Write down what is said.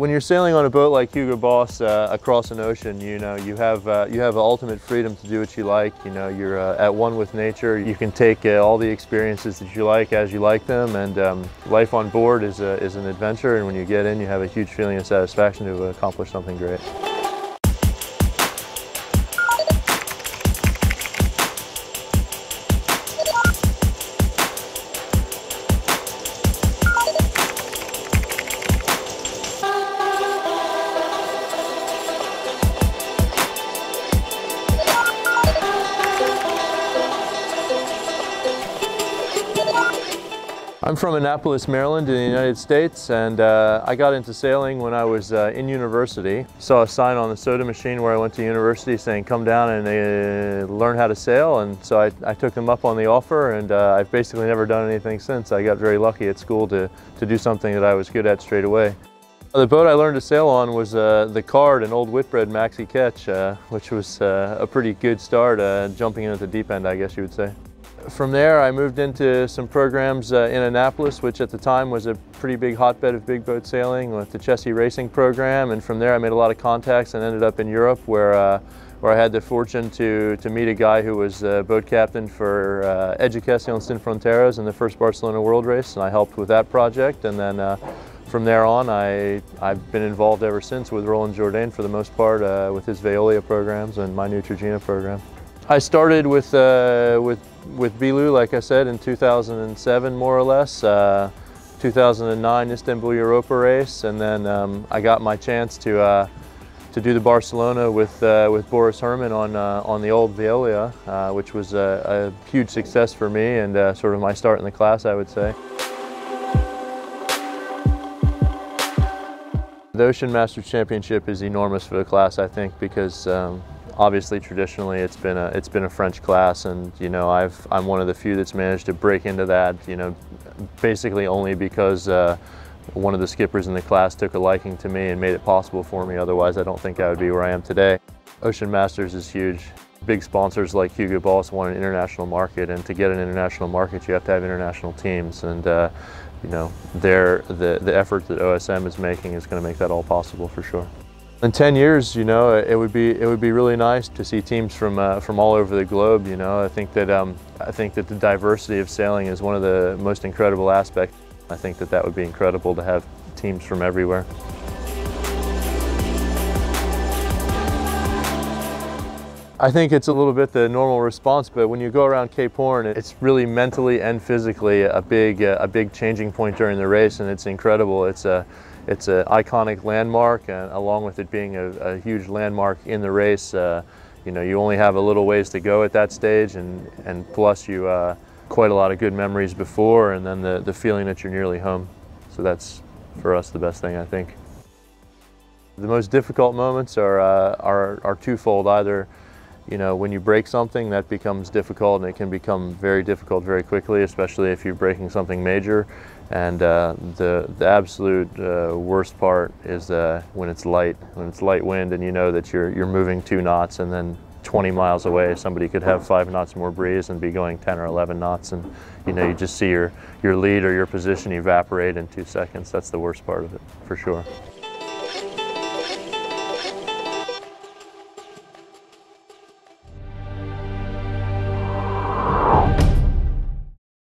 When you're sailing on a boat like Hugo Boss across an ocean, you have ultimate freedom to do what you like. You're at one with nature. You can take all the experiences that you like as you like them, and life on board is an adventure. And when you get in, you have a huge feeling of satisfaction to accomplish something great. I'm from Annapolis, Maryland in the United States, and I got into sailing when I was in university. Saw a sign on the soda machine where I went to university saying come down and learn how to sail, and so I took them up on the offer, and I've basically never done anything since. I got very lucky at school to do something that I was good at straight away. The boat I learned to sail on was the Card, an old Whitbread maxi ketch, which was a pretty good start, jumping into the deep end, I guess you would say. From there, I moved into some programs in Annapolis, which at the time was a pretty big hotbed of big boat sailing with the Chessie Racing program. And from there, I made a lot of contacts and ended up in Europe, where I had the fortune to meet a guy who was boat captain for Educación Sin Fronteras in the first Barcelona World Race, and I helped with that project. And then from there on, I've been involved ever since with Roland Jourdain for the most part, with his Veolia programs and my Neutrogena program. I started with Bilu, like I said, in 2007 more or less, 2009 Istanbul Europa race, and then I got my chance to do the Barcelona with Boris Herman on the old Veolia, which was a huge success for me and sort of my start in the class, I would say. The Ocean Masters Championship is enormous for the class, I think, because obviously, traditionally, it's been a French class, and I'm one of the few that's managed to break into that. Basically only because one of the skippers in the class took a liking to me and made it possible for me. Otherwise, I don't think I would be where I am today. Ocean Masters is huge. Big sponsors like Hugo Boss want an international market, and to get an international market, you have to have international teams. And the effort that OSM is making is going to make that all possible for sure. In 10 years, it would be really nice to see teams from all over the globe. I think that the diversity of sailing is one of the most incredible aspects. I think that would be incredible to have teams from everywhere. I think it's a little bit the normal response, but when you go around Cape Horn, it's really mentally and physically a big changing point during the race, and it's incredible. It's an iconic landmark, and along with it being a huge landmark in the race, you only have a little ways to go at that stage, and plus you quite a lot of good memories before, and then the feeling that you're nearly home. So that's, for us, the best thing, I think. The most difficult moments are twofold. Either when you break something, that becomes difficult, and it can become very difficult very quickly, especially if you're breaking something major. And the absolute worst part is when it's light wind, and you know that you're moving 2 knots, and then 20 miles away somebody could have 5 knots more breeze and be going 10 or 11 knots, and you just see your lead or your position evaporate in 2 seconds. That's the worst part of it, for sure.